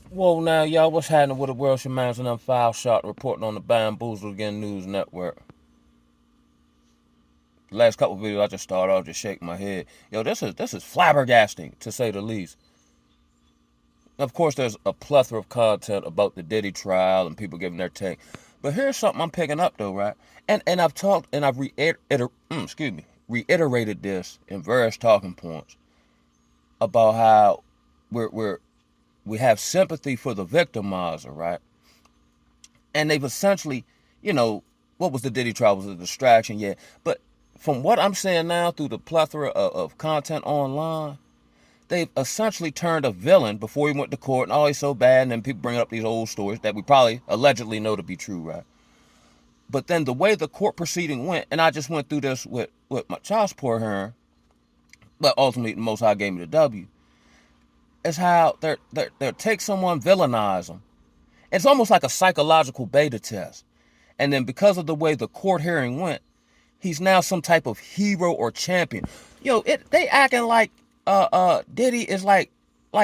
Whoa, now, y'all, what's happening with the world? Your man's an unfiled shot reporting on the Bamboozled Again News Network. The last couple of videos, I just started off just shaking my head. Yo, this is flabbergasting, to say the least. Of course, there's a plethora of content about the Diddy trial and people giving their take. But here's something I'm picking up, though, right? And I've talked, and I've reiterated this in various talking points about how we have sympathy for the victimizer, right? And they've essentially, you know, what was the Diddy trial? Was a distraction, yeah. But from what I'm saying now through the plethora of content online, they've essentially turned a villain before he went to court, and oh, he's so bad, and then people bring up these old stories that we probably allegedly know to be true, right? But then the way the court proceeding went, and I just went through this with my child support hearing, but ultimately the Most High gave me the W, is how they'll take someone, villainize them. It's almost like a psychological beta test. And then because of the way the court hearing went, he's now some type of hero or champion. Yo, they acting like Diddy is like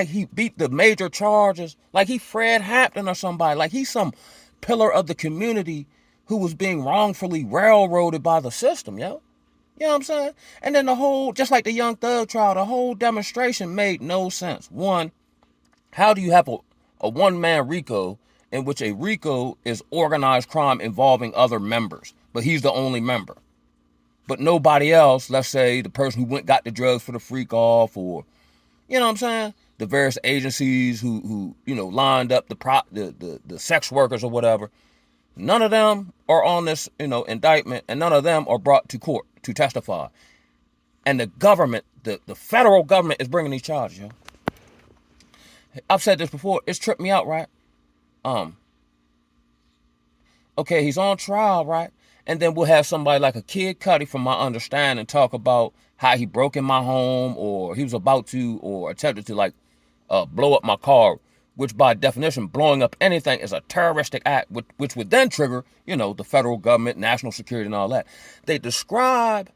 he beat the major charges, like he Fred Hampton or somebody, like he's some pillar of the community who was being wrongfully railroaded by the system, yo. You know what I'm saying? And then the whole, just like the Young Thug trial, the whole demonstration made no sense. One, how do you have a one-man RICO in which a RICO is organized crime involving other members, but he's the only member? But nobody else, let's say the person who went got the drugs for the freak off, or, you know what I'm saying? The various agencies who lined up the sex workers or whatever. None of them are on this, indictment, and none of them are brought to court to testify. And the government, the federal government is bringing these charges, yo. I've said this before. It's tripped me out, right? Um, okay, he's on trial, right? And then we'll have somebody like a Kid Cudi, from my understanding, talk about how he broke in my home, or he was about to, or attempted to, like, blow up my car, which by definition, blowing up anything is a terroristic act, which would then trigger, the federal government, national security, and all that. They describe,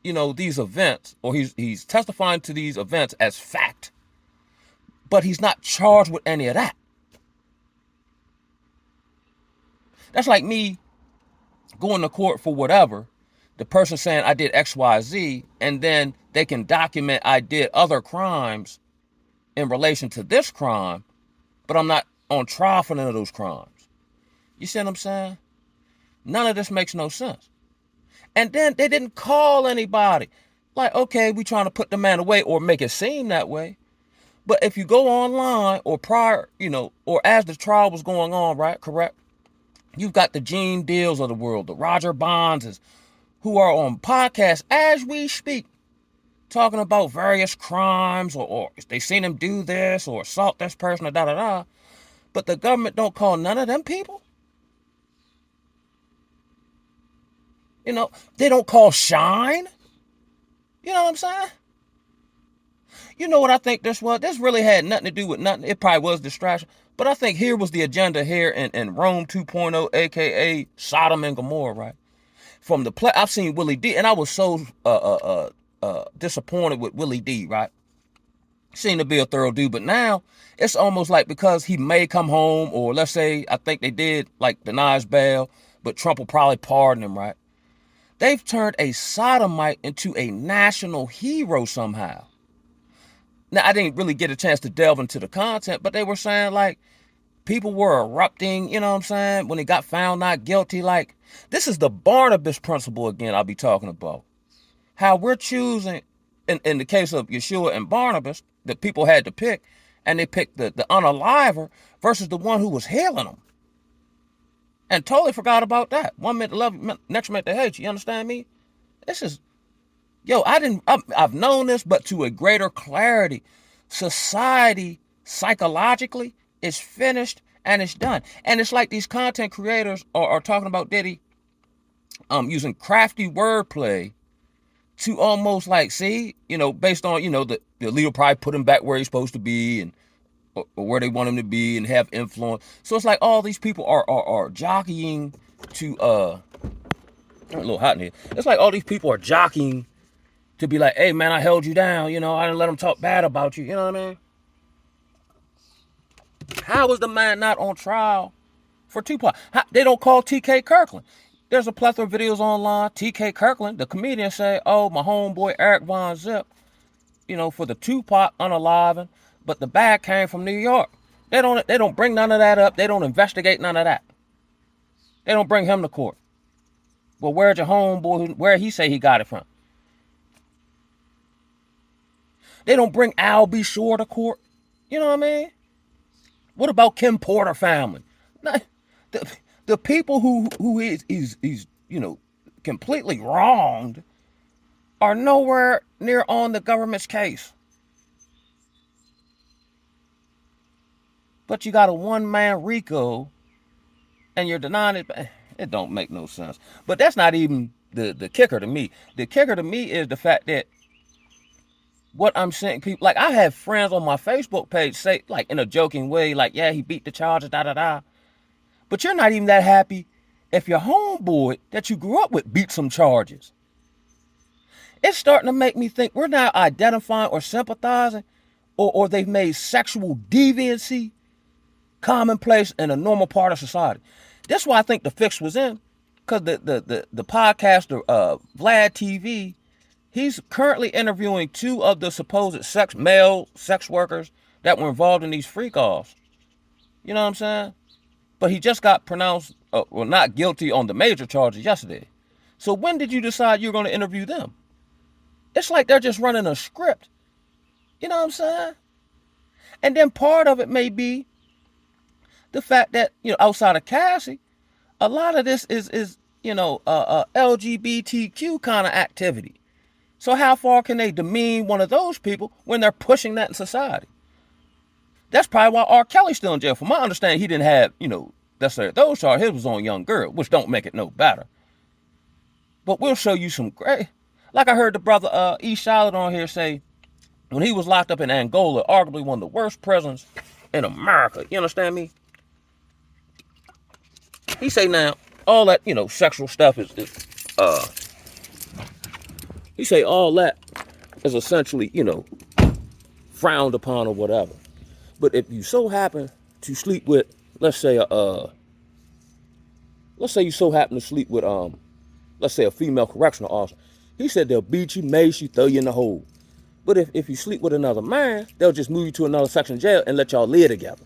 these events, or he's testifying to these events as fact, but he's not charged with any of that. That's like me going to court for whatever, the person saying I did X, Y, Z, and then they can document I did other crimes in relation to this crime, but I'm not on trial for none of those crimes. You see what I'm saying? None of this makes no sense. And then they didn't call anybody. Like, okay, we trying to put the man away or make it seem that way. But if you go online or prior, or as the trial was going on, right, correct? You've got the Gene Deals of the world, the Roger Bonds, who are on podcasts as we speak, talking about various crimes, or they seen him do this or assault this person, or da da da. But the government don't call none of them people. They don't call Shine. You know what I'm saying? You know what I think this was? This really had nothing to do with nothing. It probably was distraction. But I think here was the agenda here in Rome 2.0, a.k.a. Sodom and Gomorrah, right? From the play, I've seen Willie D, and I was so disappointed with Willie D, right? Seemed to be a thorough dude, but now it's almost like because he may come home, or let's say, I think they did, like, deny his bail, but Trump will probably pardon him, right? They've turned a sodomite into a national hero somehow. Now, I didn't really get a chance to delve into the content, but they were saying, like, people were erupting, you know what I'm saying, when they got found not guilty. Like, this is the Barnabas principle again I'll be talking about. How we're choosing, in the case of Yeshua and Barnabas, that people had to pick, and they picked the unaliver versus the one who was healing them. And totally forgot about that. One minute to love you, next minute to hate you. You understand me? This is, I've known this, but to a greater clarity. Society, psychologically, is finished and it's done. And it's like these content creators are talking about Diddy, using crafty wordplay to almost like, see, based on, the leader probably put him back where he's supposed to be, and or where they want him to be, and have influence. So it's like all these people are jockeying to I'm a little hot in here. It's like all these people are jockeying to be like, hey man, I held you down, I didn't let them talk bad about you, you know what I mean? How is the man not on trial for Tupac? They don't call T.K. Kirkland. There's a plethora of videos online. T.K. Kirkland, the comedian, say, "Oh, my homeboy Eric Von Zip, for the Tupac unaliving, but the bag came from New York." They don't bring none of that up. They don't investigate none of that. They don't bring him to court. Well, where's your homeboy? Where he say he got it from? They don't bring Al B. Shore to court. You know what I mean? What about Kim Porter family? The people who he's completely wronged are nowhere near on the government's case. But you got a one-man RICO and you're denying it. It don't make no sense. But that's not even the kicker to me. The kicker to me is the fact that what I'm seeing people, like I have friends on my Facebook page say, like in a joking way, like, yeah, he beat the charges, da da da. But you're not even that happy if your homeboy that you grew up with beat some charges. It's starting to make me think we're not identifying or sympathizing, or they've made sexual deviancy commonplace and a normal part of society. That's why I think the fix was in, because the podcaster Vlad TV, he's currently interviewing two of the supposed male sex workers that were involved in these freak offs. You know what I'm saying? But he just got pronounced, not guilty on the major charges yesterday. So when did you decide you were going to interview them? It's like they're just running a script. You know what I'm saying? And then part of it may be the fact that, outside of Cassie, a lot of this is LGBTQ kind of activity. So how far can they demean one of those people when they're pushing that in society? That's probably why R. Kelly's still in jail. From my understanding, he didn't have, necessarily those charges. His was on young girl, which don't make it no better. But we'll show you some great. Like I heard the brother E. Charlotte on here say, when he was locked up in Angola, arguably one of the worst prisons in America. You understand me? He say now, all that, sexual stuff is he say all that is essentially, frowned upon or whatever. But if you so happen to sleep with, let's say you so happen to sleep with let's say a female correctional officer, he said they'll beat you, mace you, throw you in the hole. But if you sleep with another man, they'll just move you to another section of jail and let y'all live together.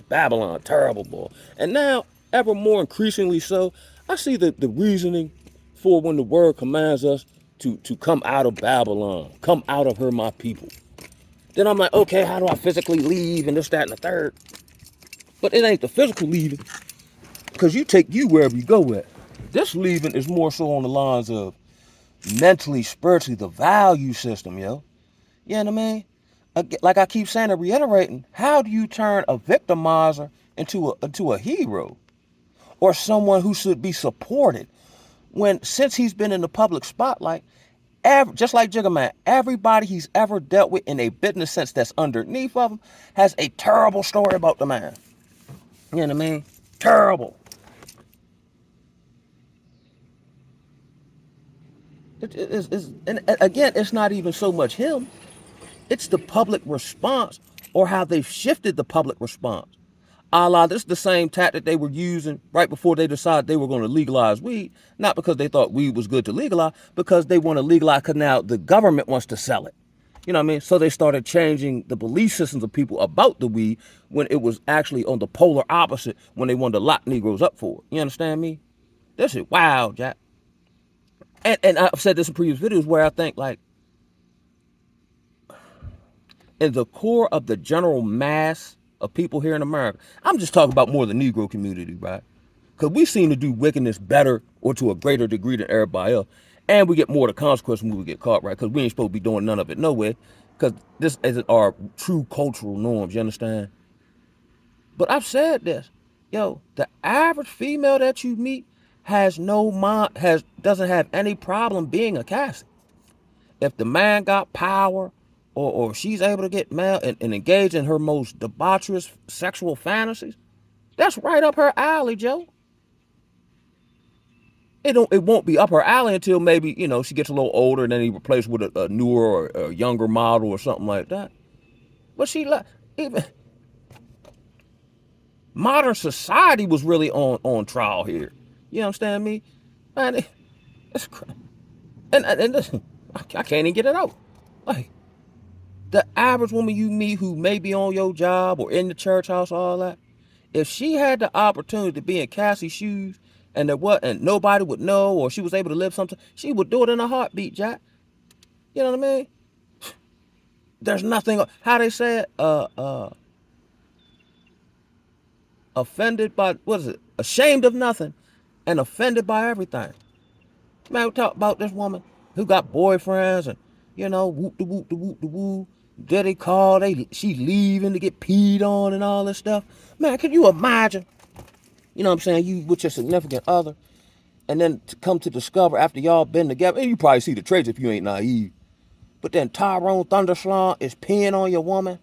Babylon, terrible, boy. And now, ever more increasingly so, I see the reasoning for when the word commands us to come out of Babylon, come out of her, my people. Then I'm like, okay, how do I physically leave and this, that, and the third? But it ain't the physical leaving, because you take you wherever you go with. This leaving is more so on the lines of mentally, spiritually, the value system, yo. You know what I mean? Like I keep saying and reiterating, how do you turn a victimizer into a hero or someone who should be supported when, since he's been in the public spotlight, just like Jigga Man, everybody he's ever dealt with in a business sense that's underneath of him has a terrible story about the man. You know what I mean? Terrible. And again, it's not even so much him. It's the public response, or how they've shifted the public response. This is the same tactic they were using right before they decided they were going to legalize weed. Not because they thought weed was good to legalize, because they want to legalize because now the government wants to sell it. You know what I mean? So they started changing the belief systems of people about the weed when it was actually on the polar opposite, when they wanted to lock Negroes up for it. You understand me? That shit wild, Jack. And I've said this in previous videos where I think, like, in the core of the general mass of people here in America, I'm just talking about more the Negro community, right? Because we seem to do wickedness better or to a greater degree than everybody else. And we get more of the consequences when we get caught, right? Because we ain't supposed to be doing none of it nowhere. Because this isn't our true cultural norms, you understand? But I've said this. Yo, the average female that you meet doesn't have any problem being a Cassie. If the man got power, or she's able to get male and engage in her most debaucherous sexual fantasies, that's right up her alley, Joe. It won't be up her alley until maybe, she gets a little older and then he replaced with a newer or a younger model or something like that. But even modern society was really on trial here. You understand me? Man, it's and listen, I can't even get it out. Like the average woman you meet who may be on your job or in the church house, all that, if she had the opportunity to be in Cassie's shoes and nobody would know, or she was able to live something, she would do it in a heartbeat, Jack. You know what I mean? There's nothing. How they say it? Offended by what is it? Ashamed of nothing, and offended by everything. Man, we talk about this woman who got boyfriends and whoop de whoop de whoop de woo. Diddy call, she leaving to get peed on and all this stuff. Man, can you imagine? You know what I'm saying? You with your significant other, and then to come to discover after y'all been together, and you probably see the traits if you ain't naive. But then Tyrone Thunderstorm is peeing on your woman,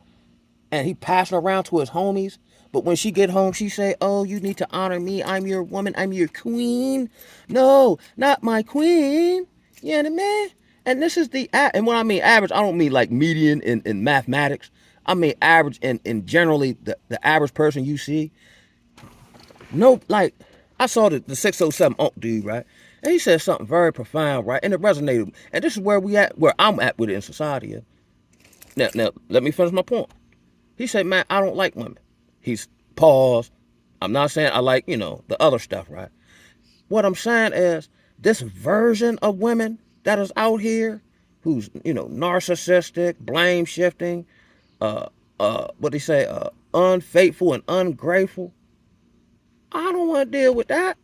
and he passing around to his homies. But when she get home, she say, "Oh, you need to honor me. I'm your woman. I'm your queen." No, not my queen. You know what I mean? And this is and when I mean average, I don't mean like median in mathematics. I mean average in generally the average person you see. No, like I saw the 607 Unk dude, right? And he said something very profound, right? And it resonated. And this is where I'm at with it in society. Yeah? Now, let me finish my point. He said, man, I don't like women. He's paused. I'm not saying I like, the other stuff, right? What I'm saying is this version of women that is out here who's, narcissistic, blame shifting, what they say, unfaithful and ungrateful. I don't want to deal with that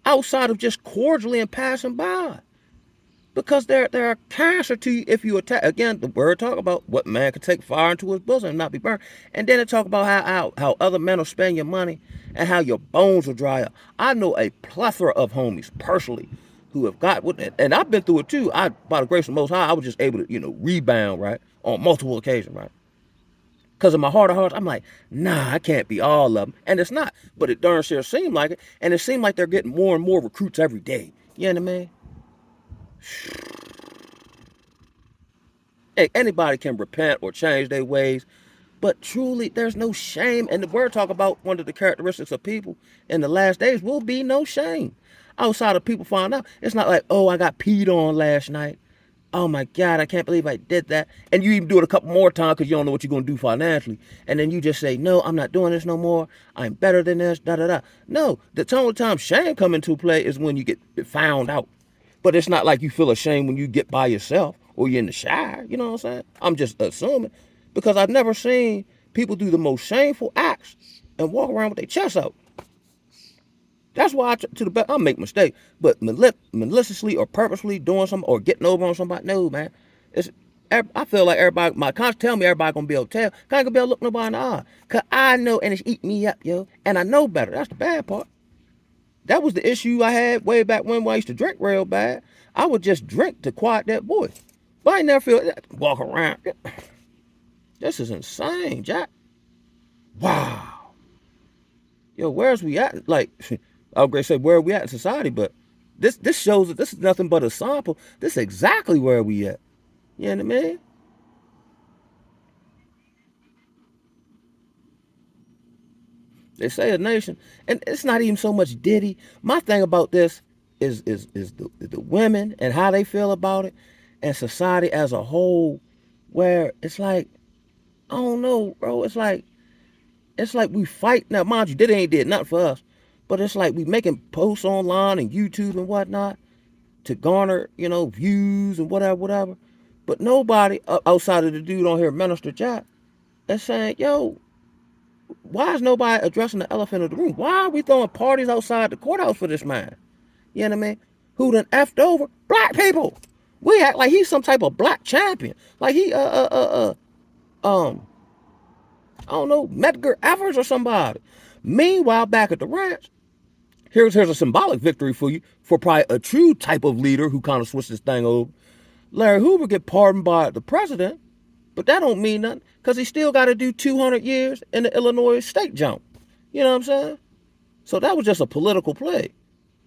outside of just cordially and passing by. Because they're a cancer to you if you attack. Again, the word talk about what man could take fire into his bosom and not be burned. And then it talk about how other men will spend your money and how your bones will dry up. I know a plethora of homies personally who have got with it, and I've been through it too. By the grace of the Most High, I was just able to, rebound, right, on multiple occasions, right. Because in my heart of hearts, I'm like, nah, I can't be all of them. And it's not. But it darn sure seemed like it. And it seemed like they're getting more and more recruits every day. You know what I mean? Hey, anybody can repent or change their ways, but truly, there's no shame. And the word talk about one of the characteristics of people in the last days will be no shame. Outside of people find out, it's not like, oh, I got peed on last night. Oh my God, I can't believe I did that. And you even do it a couple more times because you don't know what you're going to do financially. And then you just say, no, I'm not doing this no more. I'm better than this, da da da. No, the only time shame come into play is when you get found out. But it's not like you feel ashamed when you get by yourself or you're in the shower. You know what I'm saying? I'm just assuming. Because I've never seen people do the most shameful acts and walk around with their chest out. That's why to the best, I'll make mistakes. But maliciously or purposely doing something or getting over on somebody, no, man. I feel like everybody, my conscience tell me everybody gonna be able to tell. I ain't gonna be able to look nobody in the eye. Cause I know, and it's eating me up, yo. And I know better. That's the bad part. That was the issue I had way back when I used to drink real bad. I would just drink to quiet that voice. But I never feel that. Walk around. This is insane, Jack. Wow. Yo, where's we at? Like, I was going to say where are we at in society, but this shows that this is nothing but a sample. This is exactly where we at. You know what I mean? They say a nation, and it's not even so much Diddy. My thing about this is the women and how they feel about it, and society as a whole, where it's like I don't know, bro. It's like we fight now. Mind you, Diddy ain't did nothing for us, but it's like we making posts online and YouTube and whatnot to garner views and whatever whatever. But nobody outside of the dude on here, Minister Jack, is saying, yo, why is nobody addressing the elephant in the room? Why are we throwing parties outside the courthouse for this man? You know what I mean? Who done effed over black people? We act like he's some type of black champion. Like he I don't know, Medgar Evers or somebody. Meanwhile, back at the ranch, here's a symbolic victory for you for probably a true type of leader who kind of switched this thing over. Larry Hoover get pardoned by the president, but that don't mean nothing because he still got to do 200 years in the Illinois state jump. You know what I'm saying? So that was just a political play.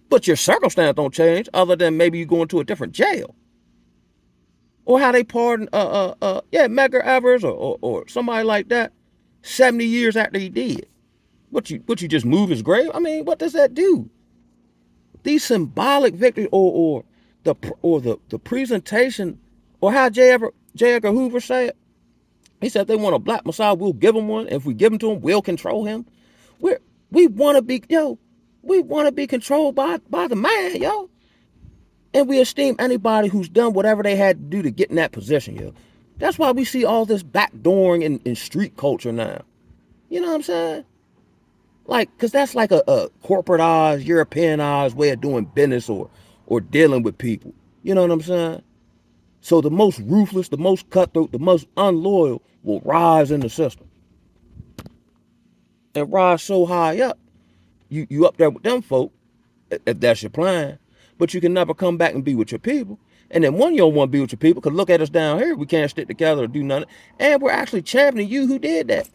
But your circumstance don't change other than maybe you go into a different jail. Or how they pardoned Medgar Evers or somebody like that 70 years after he did. What you just move his grave? I mean, what does that do? These symbolic victories or the presentation, or how J. Edgar Hoover said, he said if they want a black Messiah, we'll give them one. If we give him to him, we'll control him. We're we want to be we want to be controlled by the man, yo. And we esteem anybody who's done whatever they had to do to get in that position, yo. That's why we see all this backdooring in street culture now. You know what I'm saying? Like, because that's like a corporatized, Europeanized way of doing business or dealing with people. You know what I'm saying? So the most ruthless, the most cutthroat, the most unloyal will rise in the system and rise so high up. You up there with them folk, if that's your plan. But you can never come back and be with your people. And then one, you don't want to be with your people because look at us down here. We can't stick together or do nothing. And we're actually championing you who did that.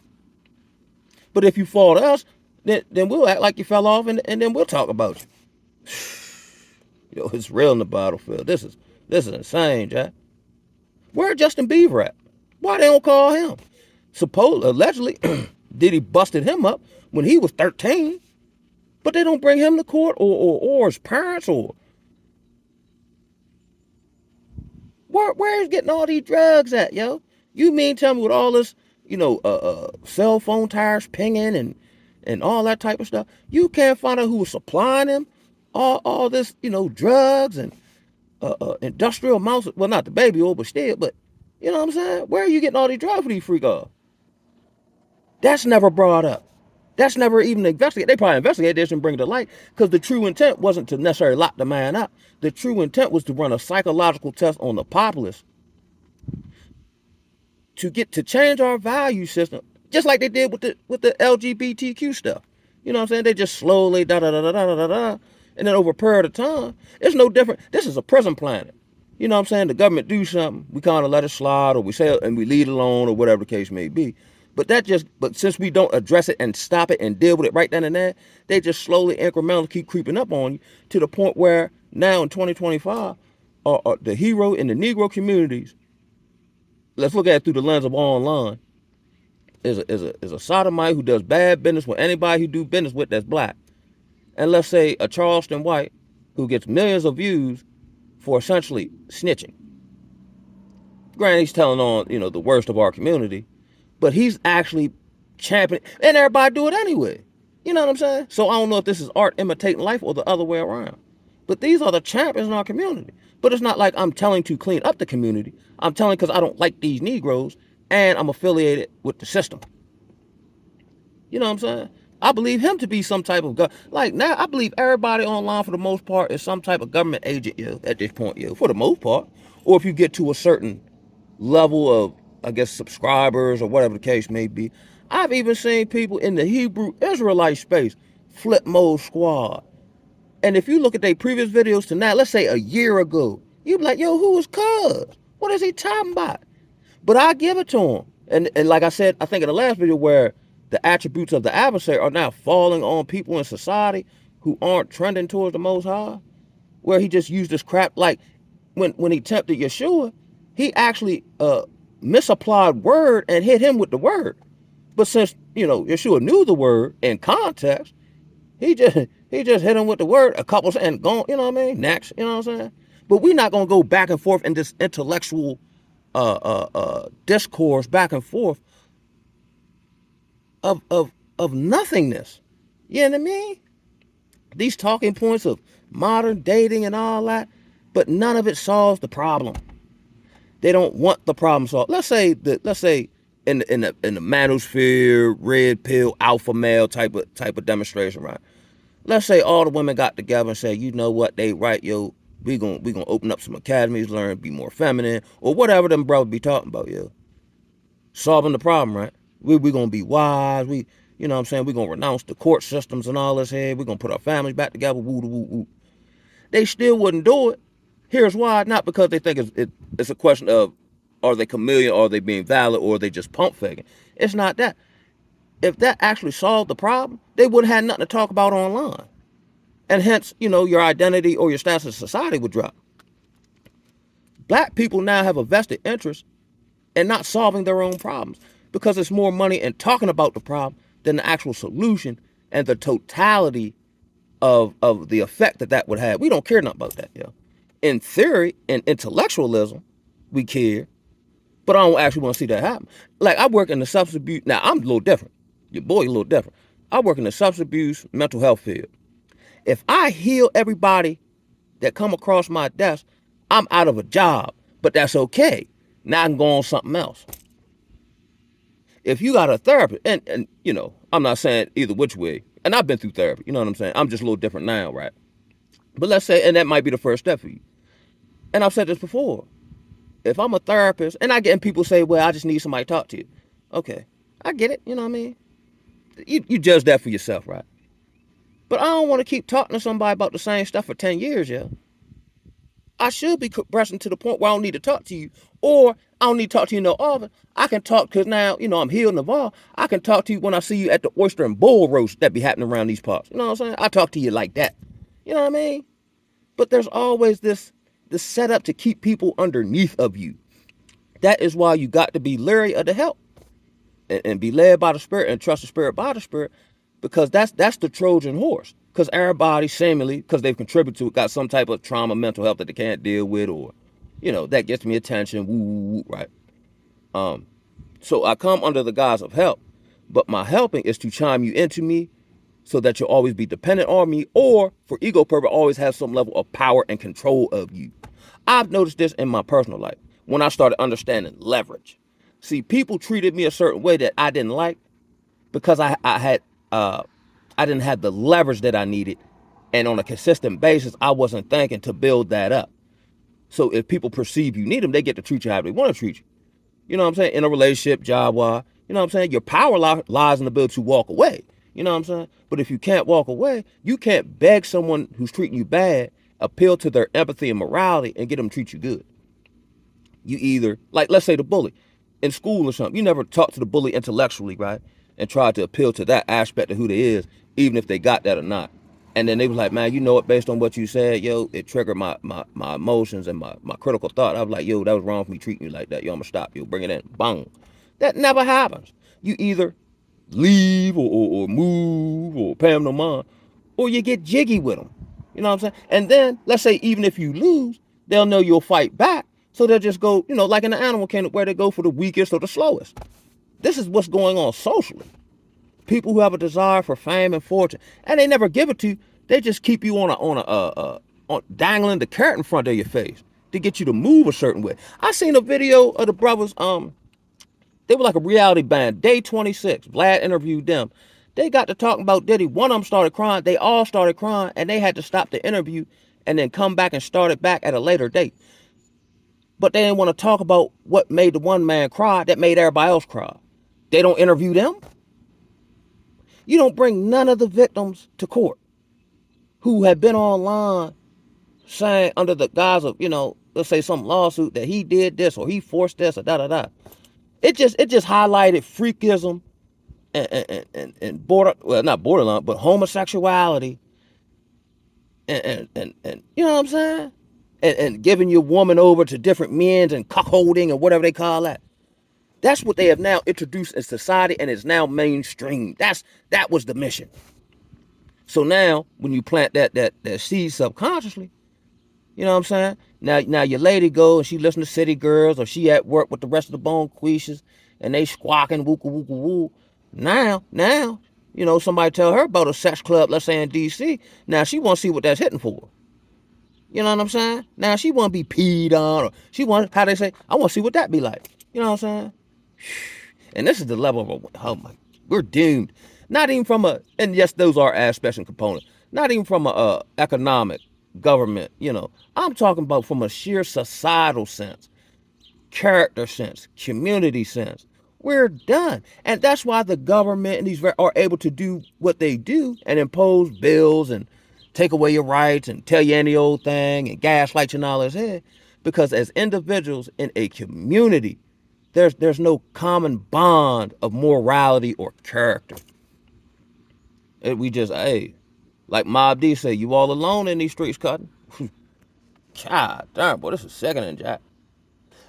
But if you fall to us, then we'll act like you fell off and then we'll talk about you. Yo, it's real in the battlefield. This is insane, Jack. Where Justin Bieber at? Why they don't call him? Allegedly, Diddy busted him up when he was 13. But they don't bring him to court or his parents or where is getting all these drugs at, yo? You mean tell me with all this, cell phone tires pinging and all that type of stuff, you can't find out who was supplying him all this, drugs and industrial amounts, well, not the baby oil, but still, but you know what I'm saying? Where are you getting all these drugs for these freak offs? That's never brought up. That's never even investigated. They probably investigated this and bring it to light because the true intent wasn't to necessarily lock the man up. The true intent was to run a psychological test on the populace to change our value system, just like they did with the LGBTQ stuff. You know what I'm saying? They just slowly da da da da da da da, and then over a period of time, it's no different. This is a prison planet. You know what I'm saying? The government do something, we kind of let it slide, or we say and we leave it alone, or whatever the case may be. But since we don't address it and stop it and deal with it right then and there, they just slowly, incrementally keep creeping up on you to the point where now in 2025, the hero in the Negro communities, let's look at it through the lens of online, is a sodomite who does bad business with anybody who do business with that's black. And let's say a Charleston white who gets millions of views for essentially snitching. Granted, he's telling on, the worst of our community, but he's actually championing, and everybody do it anyway. You know what I'm saying? So I don't know if this is art imitating life or the other way around. But these are the champions in our community. But it's not like I'm telling to clean up the community. I'm telling because I don't like these Negroes and I'm affiliated with the system. You know what I'm saying? I believe him to be some type of like now. I believe everybody online for the most part is some type of government agent, at this point, for the most part. Or if you get to a certain level of, I guess, subscribers or whatever the case may be. I've even seen people in the Hebrew Israelite space flip mode squad. And if you look at their previous videos to now, let's say a year ago, you'd be like, yo, who is Cuz? What is he talking about? But I give it to him. And like I said, I think in the last video where the attributes of the adversary are now falling on people in society who aren't trending towards the Most High, where he just used this crap. Like when he tempted Yeshua, he actually misapplied word and hit him with the word. But since, Yeshua knew the word in context, he just hit him with the word a couple and gone, you know what I mean? Next, you know what I'm saying? But we're not gonna go back and forth in this intellectual discourse back and forth of nothingness. You know what I mean? These talking points of modern dating and all that, but none of it solves the problem. They don't want the problem solved. Let's say in the manosphere, red pill, alpha male type of demonstration, right? Let's say all the women got together and said, you know what, they right, yo, we gonna open up some academies, learn to be more feminine, or whatever them brothers be talking about, yo. Solving the problem, right? We gonna be wise, you know what I'm saying, we gonna renounce the court systems and all this here, we gonna put our families back together, woo woo woo. They still wouldn't do it. Here's why, not because they think it's a question of are they chameleon, or are they being valid, or are they just pump faking. It's not that. If that actually solved the problem, they wouldn't have nothing to talk about online. And hence, your identity or your status in society would drop. Black people now have a vested interest in not solving their own problems because it's more money in talking about the problem than the actual solution and the totality of the effect that would have. We don't care nothing about that, yo. In theory, in intellectualism, we care, but I don't actually want to see that happen. Like, I work in the substance abuse. Now, I'm a little different. Your boy a little different. I work in the substance abuse, mental health field. If I heal everybody that come across my desk, I'm out of a job, but that's okay. Now I can go on something else. If you got a therapist, and you know, I'm not saying either which way, and I've been through therapy, you know what I'm saying? I'm just a little different now, right? But let's say, and that might be the first step for you. And I've said this before. If I'm a therapist, and I get and people say, well, I just need somebody to talk to you. Okay, I get it, you know what I mean? You judge that for yourself, right? But I don't want to keep talking to somebody about the same stuff for 10 years, yeah. I should be progressing to the point where I don't need to talk to you, or I don't need to talk to you no often. I can talk because now, you know, I'm healed and evolved. I can talk to you when I see you at the oyster and bull roast that be happening around these parts. You know what I'm saying? I talk to you like that. You know what I mean? But there's always this setup to keep people underneath of you. That is why you got to be leery of the help and be led by the Spirit and trust the Spirit by the Spirit, because that's the Trojan horse. Because everybody seemingly, because they've contributed to it, got some type of trauma, mental health that they can't deal with, or, you know, that gets me attention, woo, woo, woo, right? So I come under the guise of help, but my helping is to chime you into me so that you'll always be dependent on me, or for ego purpose, always have some level of power and control of you. I've noticed this in my personal life when I started understanding leverage. See, people treated me a certain way that I didn't like because I didn't have the leverage that I needed, and on a consistent basis, I wasn't thinking to build that up. So if people perceive you need them, they get to treat you how they want to treat you. You know what I'm saying? In a relationship, job-wise, you know what I'm saying? Your power lies in the ability to walk away. You know what I'm saying? But if you can't walk away, you can't beg someone who's treating you bad, appeal to their empathy and morality, and get them to treat you good. You either, like, let's say the bully in school or something, you never talk to the bully intellectually, right? And try to appeal to that aspect of who they is, even if they got that or not. And then they was like, man, you know what, based on what you said, yo, it triggered my emotions and my critical thought. I was like, yo, that was wrong for me treating you like that. Yo, I'm gonna stop you. Bring it in. Boom. That never happens. You either leave or move or pay them no mind, or you get jiggy with them. You know what I'm saying? And then, let's say even if you lose, they'll know you'll fight back. So they'll just go, you know, like in the animal kingdom where they go for the weakest or the slowest. This is what's going on socially. People who have a desire for fame and fortune, and they never give it to you. They just keep you on dangling the carrot in front of your face to get you to move a certain way. I seen a video of the brothers. They were like a reality band. Day 26. Vlad interviewed them. They got to talking about Diddy. One of them started crying. They all started crying, and they had to stop the interview and then come back and start it back at a later date. But they didn't want to talk about what made the one man cry that made everybody else cry. They don't interview them. You don't bring none of the victims to court who have been online saying under the guise of, you know, let's say some lawsuit that he did this or he forced this or da-da-da. It just highlighted freakism and not borderline, but homosexuality and you know what I'm saying? And giving your woman over to different men and cuckolding or whatever they call that. That's what they have now introduced in society, and is now mainstream. That was the mission. So now, when you plant that seed subconsciously, you know what I'm saying? Now your lady go and she listen to City Girls, or she at work with the rest of the bone queeshas, and they squawking woo woo woo. Now, you know, somebody tell her about a sex club, let's say in D.C. Now she want to see what that's hitting for. You know what I'm saying? Now she want to be peed on, or she want, how they say, I want to see what that be like. You know what I'm saying? And this is the level of, oh my, we're doomed. Not even from and yes, those are aspects and components. Not even from a economic, government, you know. I'm talking about from a sheer societal sense, character sense, community sense. We're done. And that's why the government and these are able to do what they do and impose bills and take away your rights and tell you any old thing and gaslight you and all this head. Because as individuals in a community, there's no common bond of morality or character. We just, hey, like Mob D say, you all alone in these streets, cutting. God damn, boy, this is second and Jack.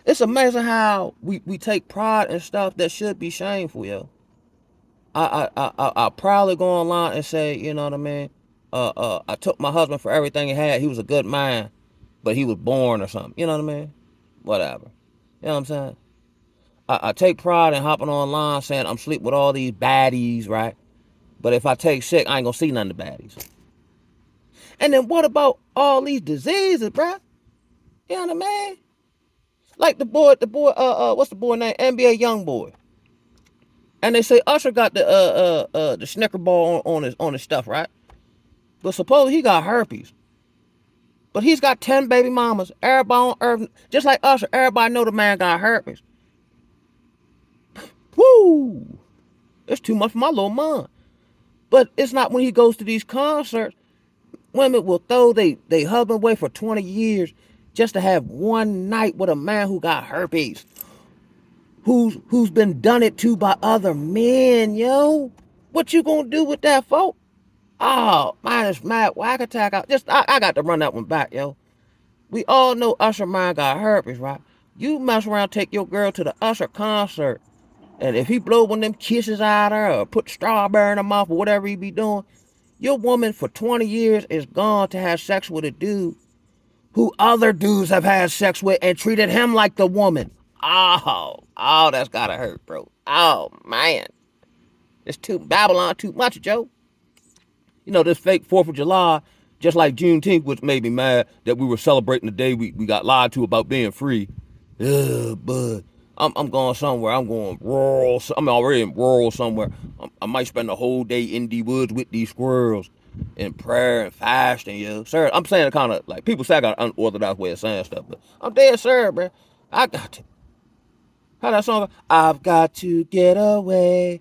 It's amazing how we take pride in stuff that should be shameful, yo. I proudly go online and say, you know what I mean? I took my husband for everything he had. He was a good man, but he was born or something. You know what I mean? Whatever. You know what I'm saying? I take pride in hopping online saying I'm sleep with all these baddies, right? But if I take sick, I ain't gonna see none of the baddies. And then what about all these diseases, bruh? You know what I mean? Like what's the boy name? NBA young boy. And they say Usher got the Snicker ball on his stuff, right? But suppose he got herpes. But he's got 10 baby mamas. Everybody on earth, just like Usher, everybody know the man got herpes. Woo! It's too much for my little mind. But it's not when he goes to these concerts. Women will throw they husband away for 20 years just to have one night with a man who got herpes. Who's been done it to by other men, yo. What you gonna do with that, folk? Oh, mine is mad whack attack. I got to run that one back, yo. We all know Usher man got herpes, right? You mess around, take your girl to the Usher concert, and if he blow one of them kisses out of her or put strawberry in her mouth or whatever he be doing, your woman for 20 years is gone to have sex with a dude who other dudes have had sex with and treated him like the woman. Oh, that's gotta hurt, bro. Oh, man. It's too Babylon too much, Joe. You know, this fake 4th of July, just like Juneteenth, which made me mad that we were celebrating the day we got lied to about being free. But I'm going somewhere. I'm going rural. I'm already in rural somewhere. I might spend the whole day in the woods with these squirrels in prayer and fasting, yo. Sir, I'm saying it kind of like people say I got an unorthodox way of saying stuff, but I'm dead, sir, bro. I got to. How that song go? I've got to get away.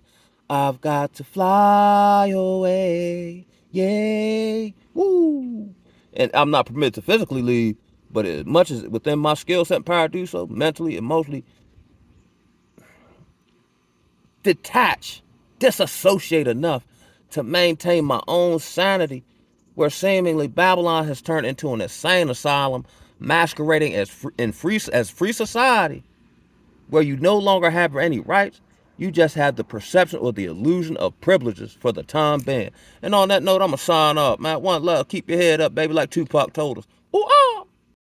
I've got to fly away. Yay. Woo. And I'm not permitted to physically leave, but as much as within my skill set and power to do so, mentally, emotionally, detach, disassociate enough to maintain my own sanity, where seemingly Babylon has turned into an insane asylum, masquerading as free society, where you no longer have any rights. You just have the perception or the illusion of privileges for the time being. And on that note, I'm going to sign off, man. One love. Keep your head up, baby, like Tupac told us. Ooh, ah!